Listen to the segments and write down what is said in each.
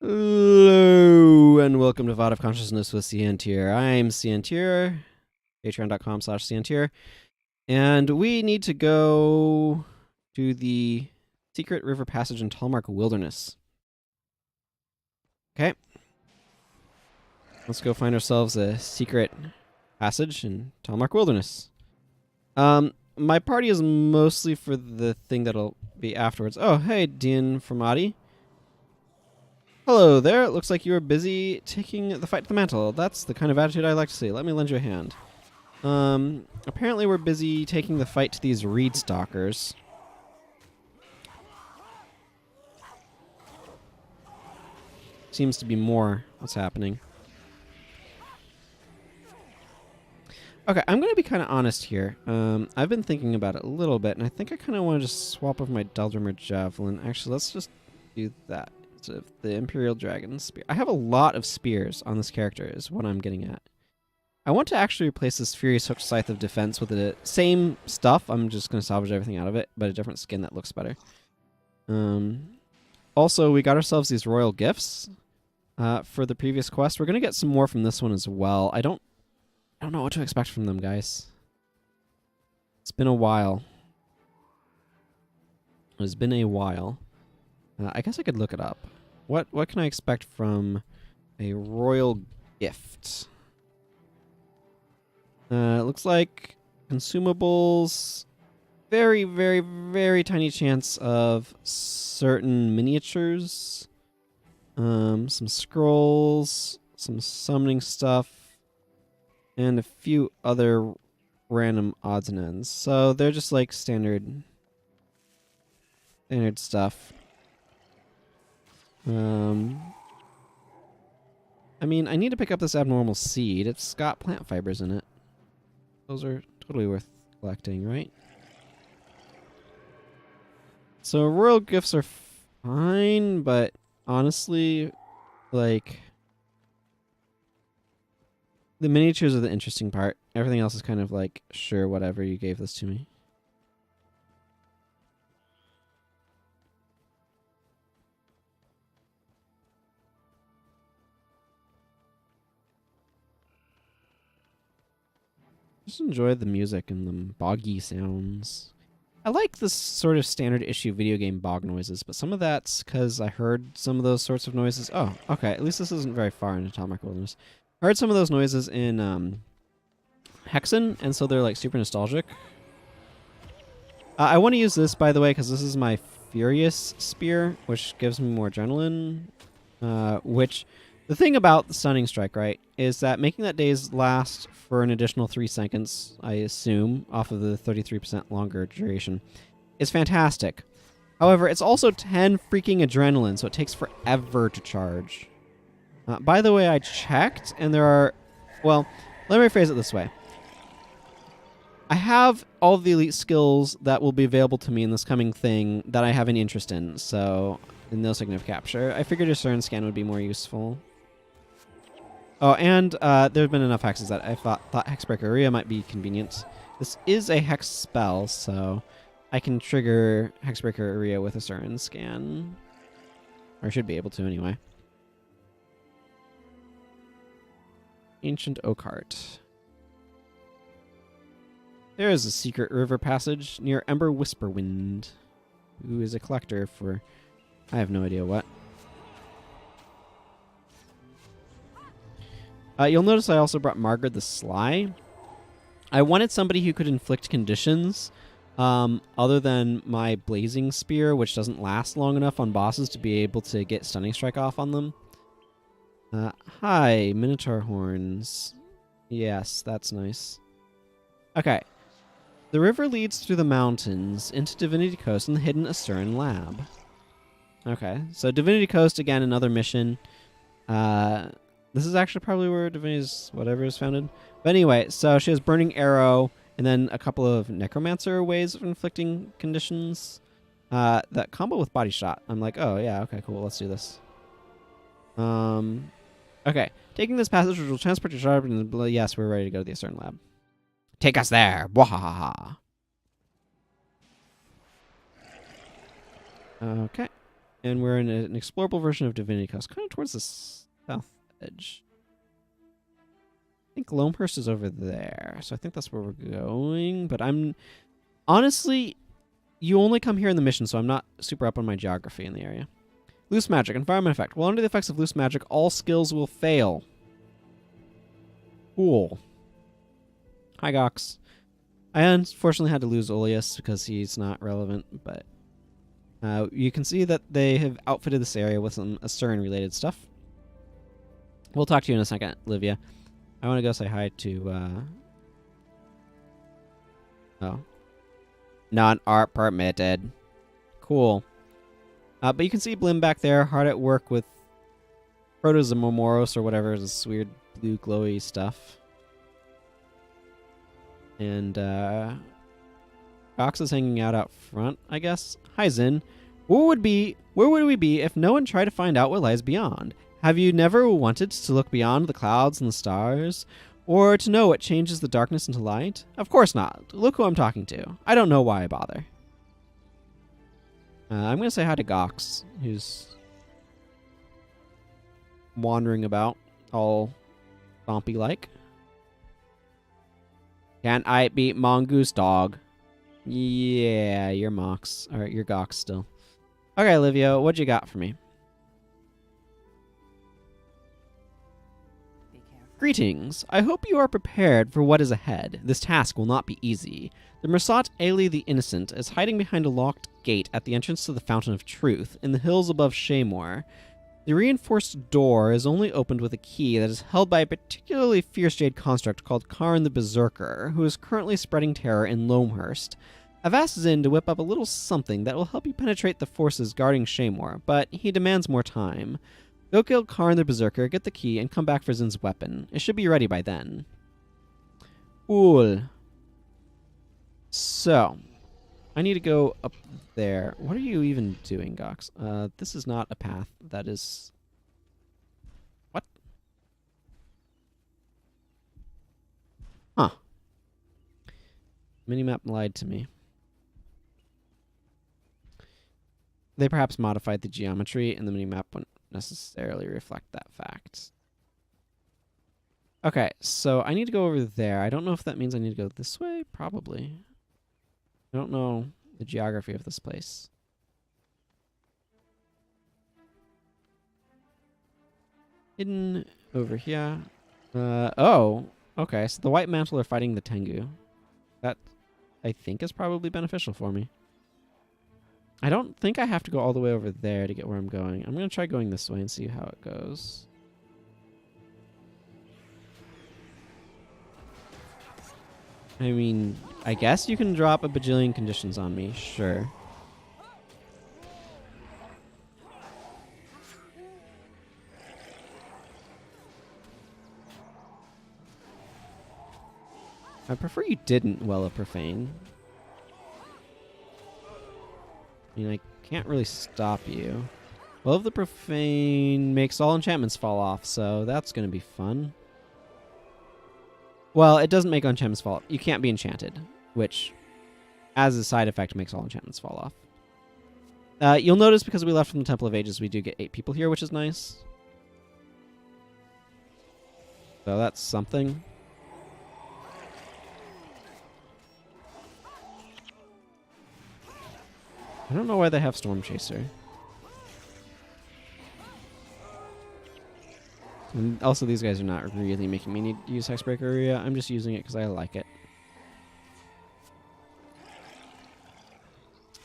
Hello, and welcome to VOD of Consciousness with Sientir. I'm Sientir, patreon.com/Sientir, and we need to go to the secret river passage in Talmark Wilderness. Okay. Let's go find ourselves a secret passage in Talmark Wilderness. My party is mostly for the thing that'll be afterwards. Oh, hey, Dean Formati. Hello there. It looks like you are busy taking the fight to the mantle. That's the kind of attitude I like to see. Let me lend you a hand. Apparently we're busy taking the fight to these reed stalkers. Seems to be more what's happening. Okay, I'm going to be kind of honest here. I've been thinking about it a little bit, and I think I kind of want to just swap over my Deldrimmer Javelin. Actually, let's just do that. Of the Imperial Dragon Spear. I have a lot of spears on this character is what I'm getting at. I want to actually replace this Furious Hooked Scythe of Defense with the same stuff. I'm just going to salvage everything out of it, but a different skin that looks better. Also, we got ourselves these royal gifts for the previous quest. We're going to get some more from this one as well. I don't know what to expect from them, guys. It's been a while. It's been a while. I guess I could look it up. What can I expect from a royal gift? It looks like consumables. Very, very, very tiny chance of certain miniatures. Some scrolls, some summoning stuff, and a few other random odds and ends. So they're just like standard stuff. I mean, I need to pick up this abnormal seed. It's got plant fibers in it. Those are totally worth collecting, right? So royal gifts are fine, but honestly, like, the miniatures are the interesting part. Everything else is kind of like, sure, whatever, you gave this to me. Just enjoy the music and the boggy sounds. I like this sort of standard issue video game bog noises, but some of that's because I heard some of those sorts of noises. Oh, okay. At least this isn't very far into Talmark Wilderness. I heard some of those noises in Hexen, and so they're like super nostalgic. I want to use this, by the way, because this is my Furious Spear, which gives me more adrenaline. The thing about the Stunning Strike, right, is that making that daze last for an additional 3 seconds, I assume, off of the 33% longer duration, is fantastic. However, it's also 10 freaking adrenaline, so it takes forever to charge. By the way, I checked, and there are... Well, let me rephrase it this way. I have all the elite skills that will be available to me in this coming thing that I have an interest in, so... No significant capture. I figured a Asuran scan would be more useful. Oh, and there have been enough hexes that I thought Hexbreaker Area might be convenient. This is a hex spell, so I can trigger Hexbreaker Area with a Asuran scan. Or should be able to, anyway. Ancient Oak Heart. There is a secret river passage near Ember Whisperwind, who is a collector for... I have no idea what. You'll notice I also brought Margaret the Sly. I wanted somebody who could inflict conditions other than my Blazing Spear, which doesn't last long enough on bosses to be able to get Stunning Strike off on them. Hi, Minotaur Horns. Yes, that's nice. Okay. The river leads through the mountains into Divinity Coast and the hidden Asuran lab. Okay, so Divinity Coast, again, another mission. This is actually probably where Divinity's whatever is founded. But anyway, so she has Burning Arrow, and then a couple of Necromancer ways of inflicting conditions. That combo with Body Shot. I'm like, oh, yeah, okay, cool, let's do this. Okay, taking this passage will transport you sharp, and yes, we're ready to go to the Asuran lab. Take us there! Wahahaha! Okay. and we're in an explorable version of Divinity Coast, kind of towards the south edge. I think Loamhurst is over there, so I think that's where we're going. But I'm honestly, you only come here in the mission, so I'm not super up on my geography in the area. Loose magic, environment effect. While under the effects of loose magic, all skills will fail. Cool. Hi, Gox. I unfortunately had to lose Oleus because he's not relevant, but you can see that they have outfitted this area with some Asuran-related stuff. We'll talk to you in a second, Livia. I want to go say hi to... Oh. Non-art permitted. Cool. But you can see Blimm back there, hard at work with Protozomomoros or whatever, this weird blue glowy stuff. And Gox is hanging out front, I guess. Hi, Zinn. Where would we be if no one tried to find out what lies beyond? Have you never wanted to look beyond the clouds and the stars? Or to know what changes the darkness into light? Of course not. Look who I'm talking to. I don't know why I bother. I'm going to say hi to Gox, who's wandering about, all stompy-like. Can I beat Mongoose Dog? Yeah, you're Mox. Alright, you're Gox still. Okay, Livio, what you got for me? Greetings. I hope you are prepared for what is ahead. This task will not be easy. The Mersat Aily the Innocent is hiding behind a locked gate at the entrance to the Fountain of Truth in the hills above Shaymore. The reinforced door is only opened with a key that is held by a particularly fierce jade construct called Cairn the Berserker, who is currently spreading terror in Loamhurst. I've asked Zinn to whip up a little something that will help you penetrate the forces guarding Shaymore, but he demands more time. Go kill Cairn the Berserker, get the key, and come back for Zinn's weapon. It should be ready by then. Cool. So, I need to go up there. What are you even doing, Gox? This is not a path. That is... What? Huh. Minimap lied to me. They perhaps modified the geometry, and the minimap wouldn't necessarily reflect that fact. Okay, so I need to go over there. I don't know if that means I need to go this way. Probably. I don't know the geography of this place. Hidden over here. Oh, okay. So the White Mantle are fighting the Tengu. That, I think, is probably beneficial for me. I don't think I have to go all the way over there to get where I'm going. I'm going to try going this way and see how it goes. I mean, I guess you can drop a bajillion conditions on me. Sure. I prefer you didn't, Well of Profane. I mean, I can't really stop you. Well of the Profane makes all enchantments fall off, so that's going to be fun. Well, it doesn't make enchantments fall off. You can't be enchanted, which, as a side effect, makes all enchantments fall off. You'll notice because we left from the Temple of Ages, we do get 8 people here, which is nice. So that's something. I don't know why they have Storm Chaser. And also, these guys are not really making me need to use Hexbreaker Area. I'm just using it because I like it.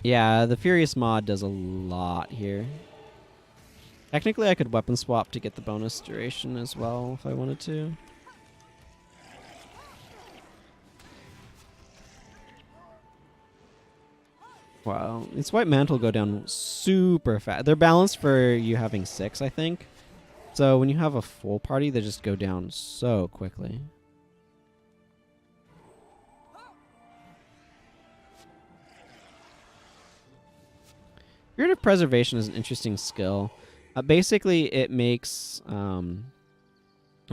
Yeah, the Furious mod does a lot here. Technically, I could weapon swap to get the bonus duration as well if I wanted to. Wow, these White Mantle go down super fast. They're balanced for you having 6, I think. So when you have a full party, they just go down so quickly. Spirit of Preservation is an interesting skill. Basically, it makes a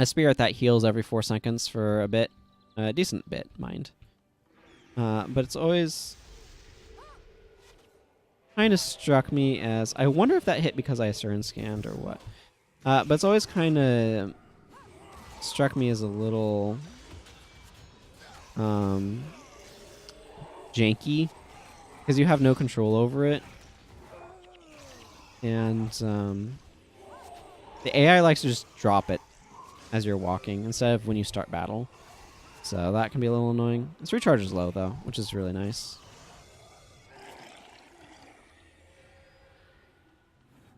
spirit that heals every 4 seconds for a bit. A decent bit, mind. But it's always... kind of struck me as, I wonder if that hit because I Asuran scanned or what. But it's always kind of struck me as a little janky because you have no control over it. And the AI likes to just drop it as you're walking instead of when you start battle. So that can be a little annoying. Its recharge is low though, which is really nice.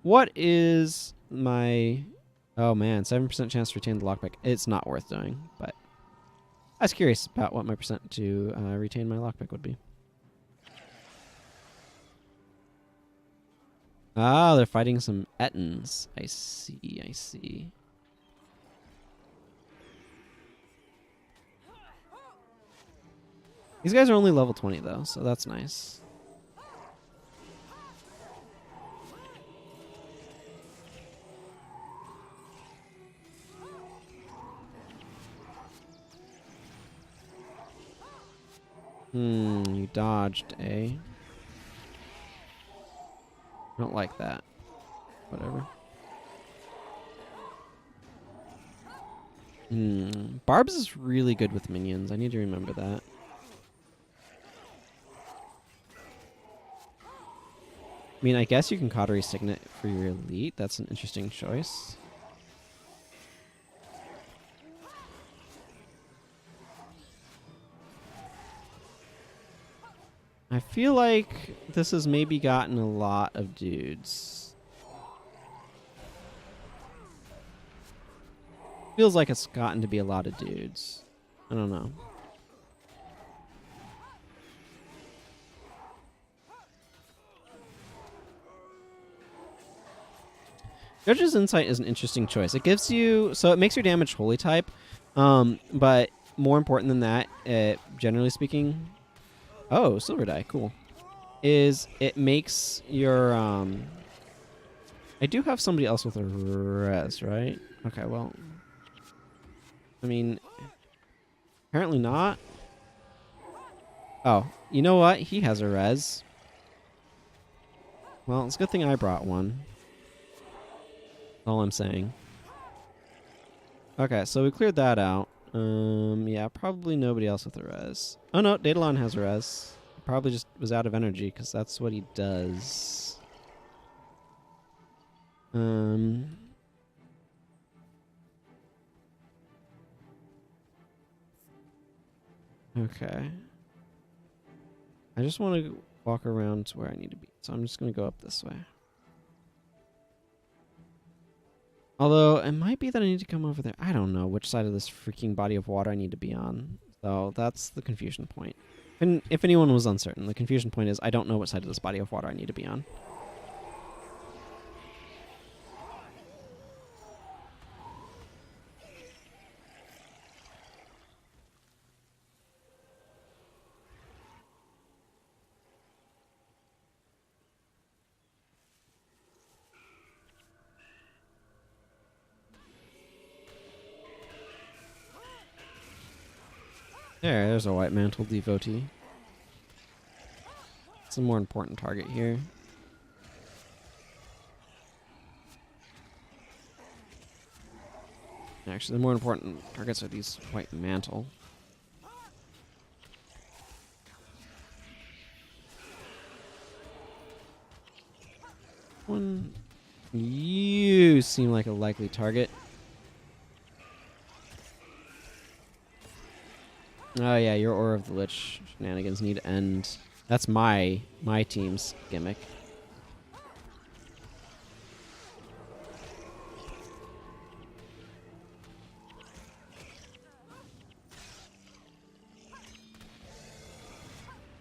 What is my... Oh man, 7% chance to retain the lockpick. It's not worth doing, but I was curious about what my percent to retain my lockpick would be. Ah, they're fighting some Ettins. I see, I see. These guys are only level 20 though, so that's nice. You dodged, eh? Don't like that. Whatever. Barbs is really good with minions. I need to remember that. I mean, I guess you can Cautery Signet for your elite. That's an interesting choice. I feel like this has maybe gotten a lot of dudes. Feels like it's gotten to be a lot of dudes. I don't know. Judge's Insight is an interesting choice. It gives you... So it makes your damage holy type. But more important than that, generally speaking... Oh, silver die, cool. Is it makes your I do have somebody else with a res, right? Okay, well, I mean, apparently not. Oh, you know what? He has a res. Well, it's a good thing I brought one. That's all I'm saying. Okay, so we cleared that out. Yeah, probably nobody else with a res. Oh no, Daedalon has a res. He probably just was out of energy because that's what he does. Okay. I just want to walk around to where I need to be, so I'm just going to go up this way. Although, it might be that I need to come over there. I don't know which side of this freaking body of water I need to be on. So, that's the confusion point. And if anyone was uncertain, the confusion point is I don't know what side of this body of water I need to be on. There's a white mantle devotee. It's a more important target here. Actually, the more important targets are these white mantle. One, you seem like a likely target. Oh yeah, your Aura of the Lich shenanigans need to end. That's my team's gimmick.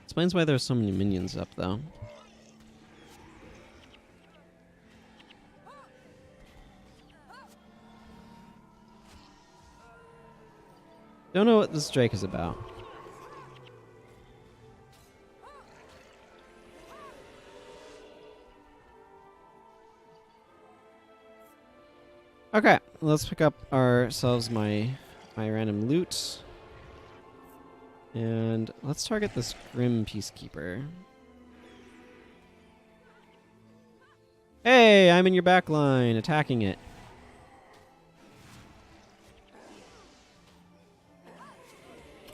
Explains why there's so many minions up though. Don't know what this Drake is about. Okay, let's pick up ourselves my random loot. And let's target this Grim Peacekeeper. Hey, I'm in your back line, attacking it.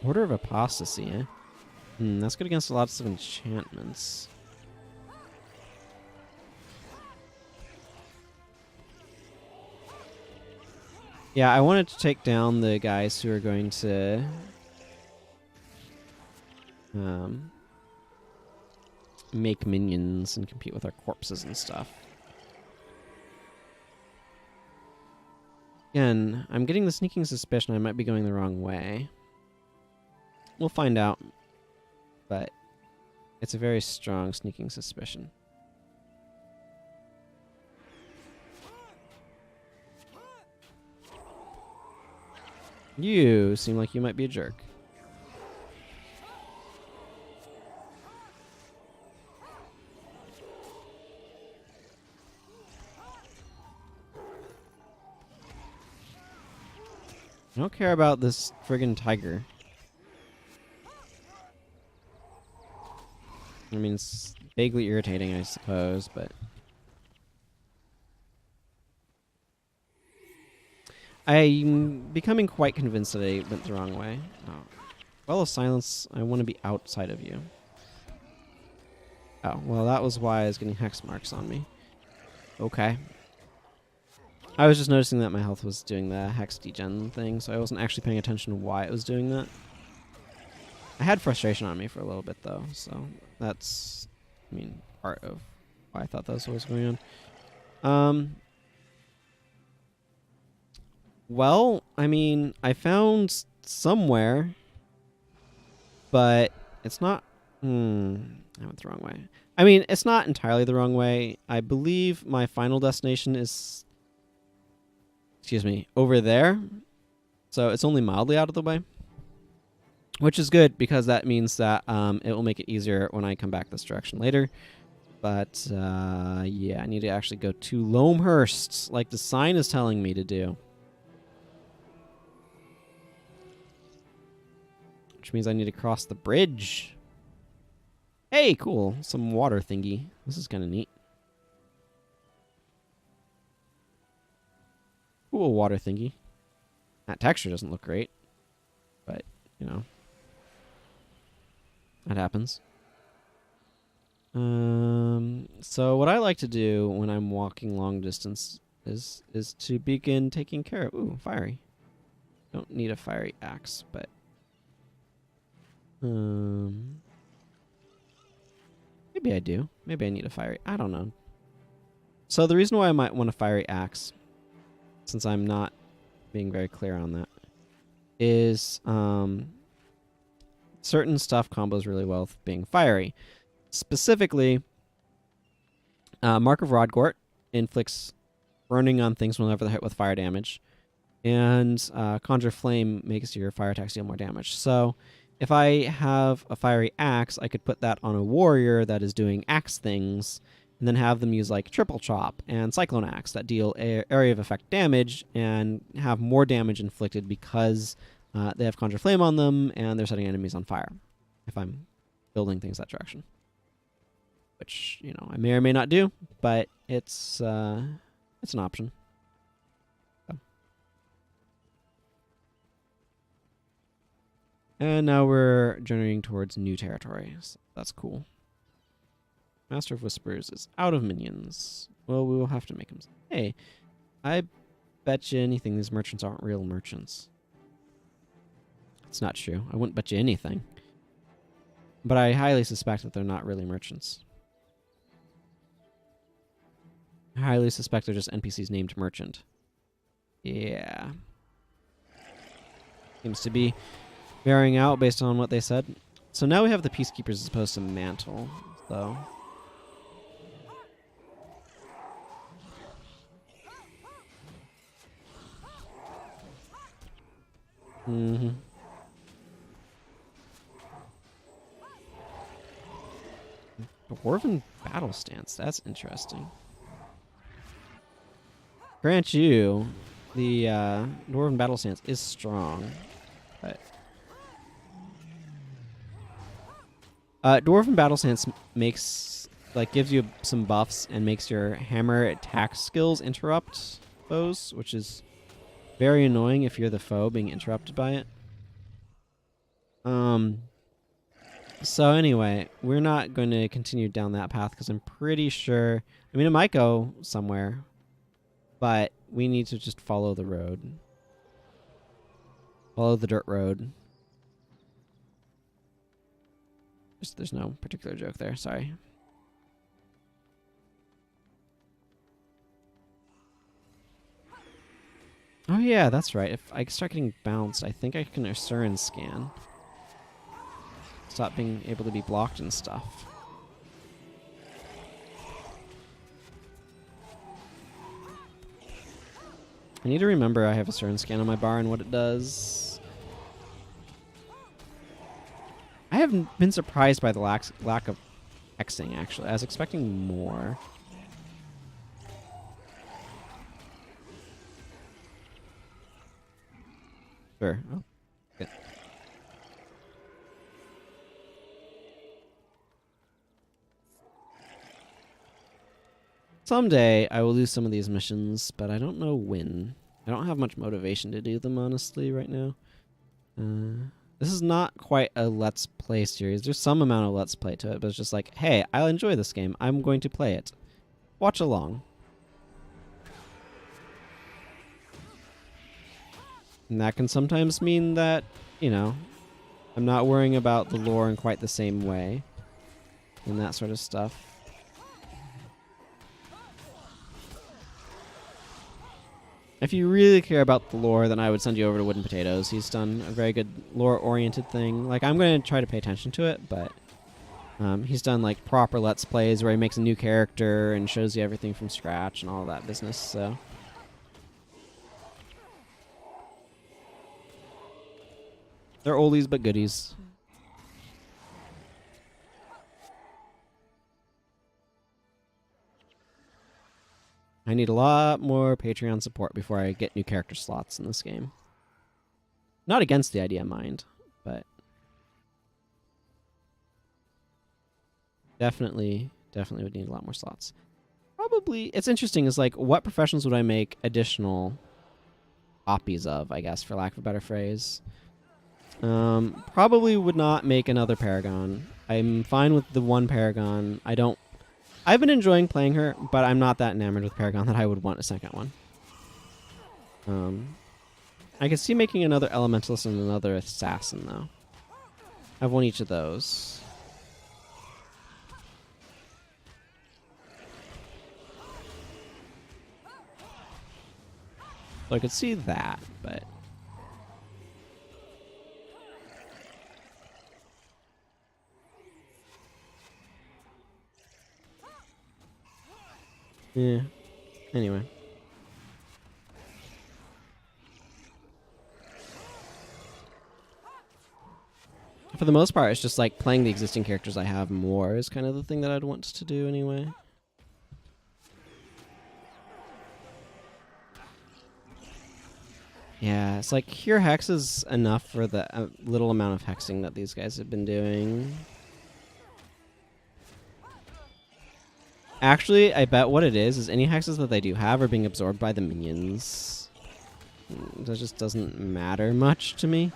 Order of Apostasy, eh? That's good against lots of enchantments. Yeah, I wanted to take down the guys who are going to make minions and compete with our corpses and stuff. Again, I'm getting the sneaking suspicion I might be going the wrong way. We'll find out, but it's a very strong sneaking suspicion. You seem like you might be a jerk. I don't care about this friggin' tiger. I mean, it's vaguely irritating, I suppose, but... I'm becoming quite convinced that I went the wrong way. Oh. Well of silence, I want to be outside of you. Oh, well that was why I was getting hex marks on me. Okay. I was just noticing that my health was doing the hex degen thing, so I wasn't actually paying attention to why it was doing that. I had frustration on me for a little bit though, so that's, I mean, part of why I thought that was what was going on. Well, I mean, I found somewhere, but it's not... I went the wrong way. I mean, it's not entirely the wrong way. I believe my final destination is... Excuse me, over there. So it's only mildly out of the way. Which is good, because that means that it will make it easier when I come back this direction later. But, yeah, I need to actually go to Loamhurst, like the sign is telling me to do. Which means I need to cross the bridge. Hey, cool. Some water thingy. This is kind of neat. Cool water thingy. That texture doesn't look great. But, you know. That happens. So what I like to do when I'm walking long distance is to begin taking care of... Ooh, fiery. Don't need a fiery axe, but... Maybe I do. Maybe I need a fiery... I don't know. So the reason why I might want a fiery axe, since I'm not being very clear on that, is certain stuff combos really well with being fiery. Specifically, Mark of Rodgort inflicts burning on things whenever they're hit with fire damage, and Conjure Flame makes your fire attacks deal more damage. So if I have a fiery axe, I could put that on a warrior that is doing axe things, and then have them use like Triple Chop and Cyclone Axe that deal area of effect damage and have more damage inflicted because they have Conjure Flame on them and they're setting enemies on fire if I'm building things that direction. Which, you know, I may or may not do, but it's an option. So. And now we're journeying towards new territory, so that's cool. Master of Whispers is out of minions. Well, we will have to make him... Hey, I bet you anything these merchants aren't real merchants. It's not true. I wouldn't bet you anything. But I highly suspect that they're not really merchants. I highly suspect they're just NPCs named Merchant. Yeah. Seems to be bearing out based on what they said. So now we have the Peacekeepers as opposed to Mantle, though. Mm-hmm. Dwarven Battle Stance. That's interesting. Grant you, the Dwarven Battle Stance is strong, but Dwarven Battle Stance makes like gives you some buffs and makes your hammer attack skills interrupt foes, which is very annoying if you're the foe being interrupted by it. So anyway, we're not going to continue down that path because I'm pretty sure, I mean, it might go somewhere, but we need to just follow the road. Follow the dirt road. There's no particular joke there, sorry. Oh yeah, that's right. If I start getting bounced, I think I can Asuran scan. Stop being able to be blocked and stuff. I need to remember I have Asuran scan on my bar and what it does. I have been surprised by the lack of hexing, actually. I was expecting more. Sure. Oh, good. Someday I will do some of these missions, but I don't know when. I don't have much motivation to do them, honestly, right now. This is not quite a Let's Play series. There's some amount of Let's Play to it, but it's just like, hey, I'll enjoy this game. I'm going to play it. Watch along. And that can sometimes mean that, you know, I'm not worrying about the lore in quite the same way. And that sort of stuff. If you really care about the lore, then I would send you over to Wooden Potatoes. He's done a very good lore-oriented thing. Like, I'm going to try to pay attention to it, but he's done, like, proper Let's Plays where he makes a new character and shows you everything from scratch and all that business, so. They're oldies but goodies. I need a lot more Patreon support before I get new character slots in this game. Not against the idea, mind, but definitely would need a lot more slots. Probably, it's interesting, is like, what professions would I make additional copies of, I guess, for lack of a better phrase. Probably would not make another Paragon. I'm fine with the one Paragon. I've been enjoying playing her, but I'm not that enamored with Paragon that I would want a second one. I can see making another Elementalist and another Assassin, though. I've won each of those. So I could see that, but... yeah. Anyway. For the most part, it's just like playing the existing characters I have more is kind of the thing that I'd want to do anyway. Yeah, it's like Cure Hex is enough for the little amount of hexing that these guys have been doing. Actually, I bet what it is any hexes that they do have are being absorbed by the minions. That just doesn't matter much to me.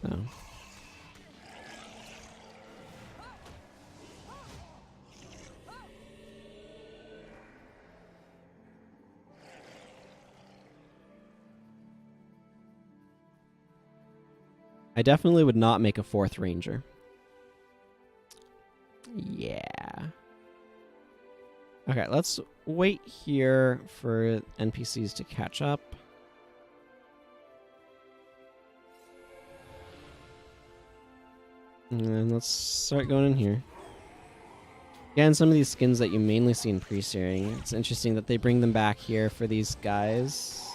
So. I definitely would not make a 4th Ranger. Yeah. Okay, let's wait here for NPCs to catch up. And then let's start going in here. Again, some of these skins that you mainly see in pre-searing, it's interesting that they bring them back here for these guys.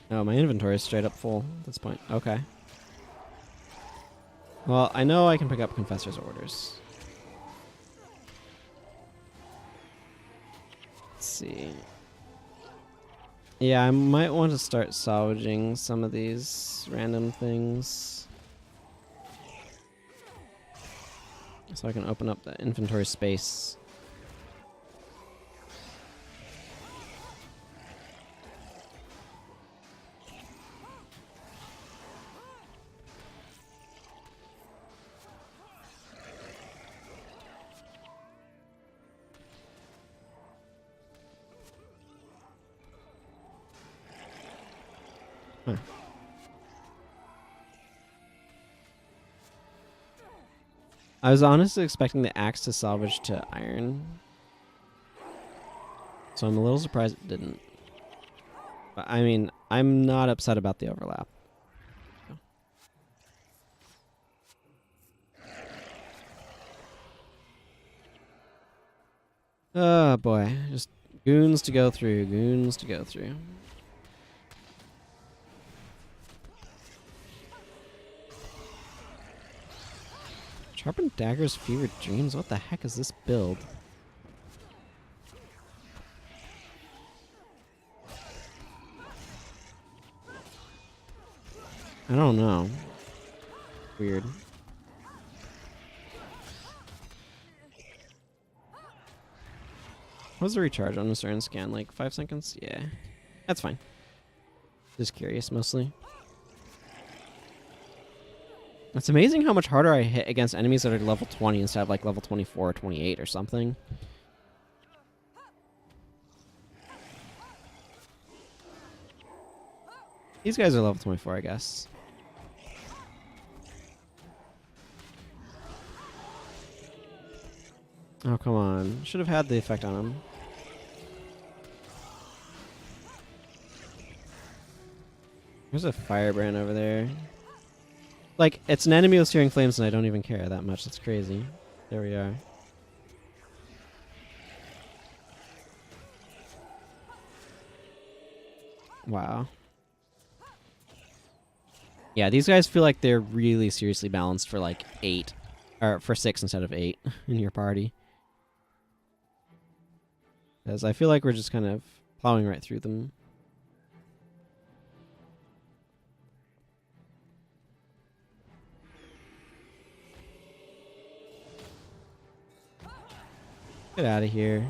Oh, my inventory is straight up full at this point. Okay. Well, I know I can pick up Confessor's Orders. see. Yeah, I might want to start salvaging some of these random things. So I can open up the inventory space. Huh. I was honestly expecting the axe to salvage to iron. So I'm a little surprised it didn't. But I mean, I'm not upset about the overlap. Oh boy, just goons to go through, goons to go through. Sharpened daggers, fevered dreams. What the heck is this build? I don't know. Weird. What's the recharge on a certain scan? Like 5 seconds? Yeah. That's fine. Just curious, mostly. It's amazing how much harder I hit against enemies that are level 20 instead of like level 24 or 28 or something. These guys are level 24, I guess. Oh, come on. Should have had the effect on him. There's a firebrand over there. Like, it's an enemy with searing flames and I don't even care that much. That's crazy. There we are. Wow. Yeah, these guys feel like they're really seriously balanced for like 8. Or for 6 instead of 8 in your party. Because I feel like we're just kind of plowing right through them. Get out of here.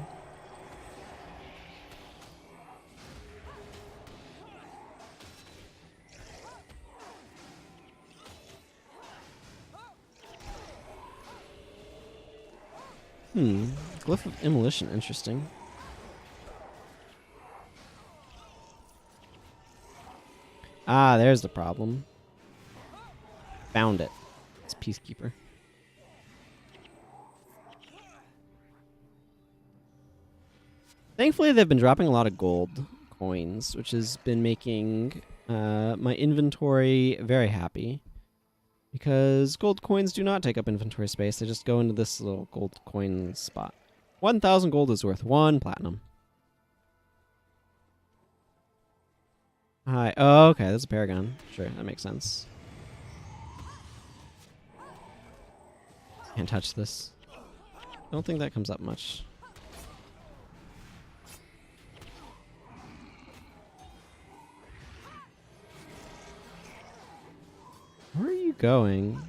Glyph of Immolition, interesting. Ah, there's the problem. Found it. It's Peacekeeper. Thankfully, they've been dropping a lot of gold coins, which has been making my inventory very happy. Because gold coins do not take up inventory space. They just go into this little gold coin spot. 1,000 gold is worth 1 platinum. Hi. Oh, okay. That's a paragon. Sure, that makes sense. Can't touch this. I don't think that comes up much. Where are you going?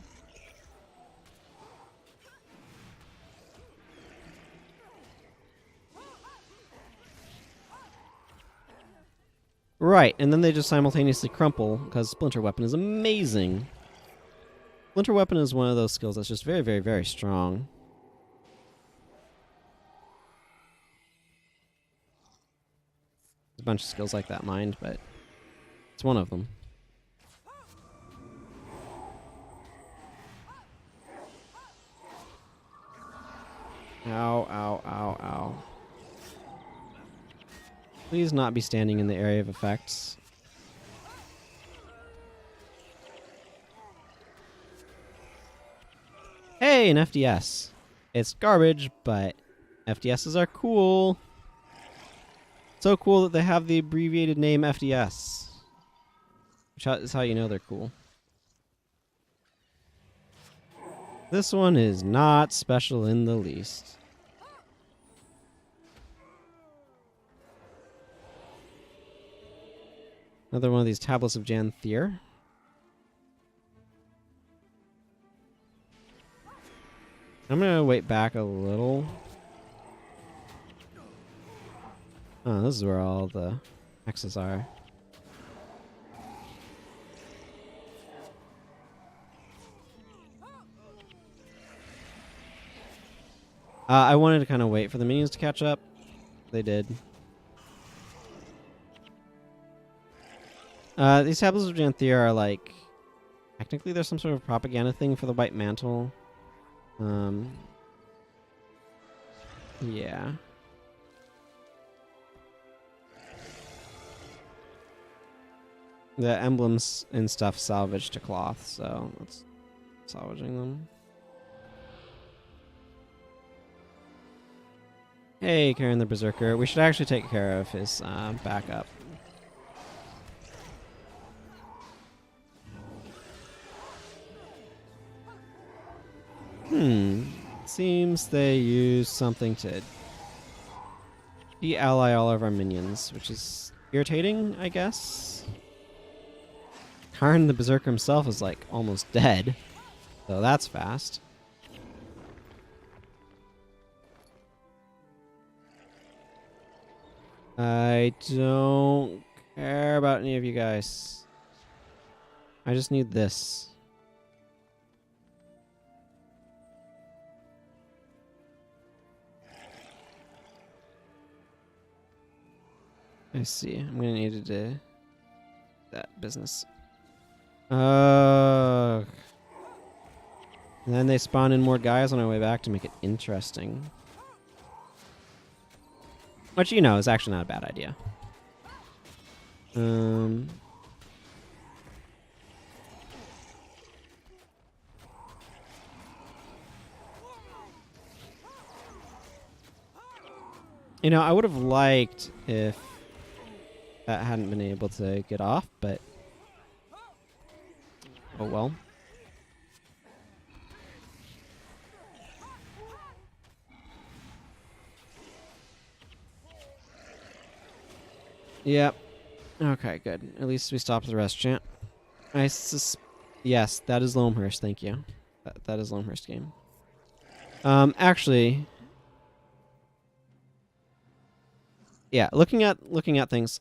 Right, and then they just simultaneously crumple because Splinter Weapon is amazing. Splinter Weapon is one of those skills that's just very, very, very strong. There's a bunch of skills like that mined, but it's one of them. Ow, ow, ow, ow. Please not be standing in the area of effects. Hey, an FDS. It's garbage, but FDSs are cool. So cool that they have the abbreviated name FDS. Which is how you know they're cool. This one is not special in the least. Another one of these tablets of Sientir. I'm gonna wait back a little. Oh, this is where all the X's are. I wanted to kind of wait for the minions to catch up. They did. These tablets of Sientir are like... Technically, there's some sort of propaganda thing for the White Mantle. Yeah. The emblems and stuff salvaged to cloth, so let's salvaging them. Hey, Cairn the Berserker. We should actually take care of his backup. Seems they use something to de-ally all of our minions, which is irritating, I guess. Cairn the Berserker himself is like almost dead, so that's fast. I don't care about any of you guys. I just need this. I see. I'm gonna need to do that business. And then they spawn in more guys on our way back to make it interesting. Which, you know, is actually not a bad idea. You know, I would have liked if that hadn't been able to get off, but oh well. Yep. Okay, good. At least we stopped the rest chant. Yes, that is Laomhurst, thank you. That is Laomhurst game. Actually, yeah, looking at things,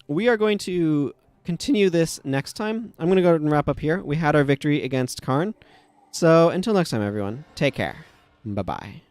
we are going to continue this next time. I'm going to go ahead and wrap up here. We had our victory against Cairn. So until next time, everyone, take care. Bye-bye.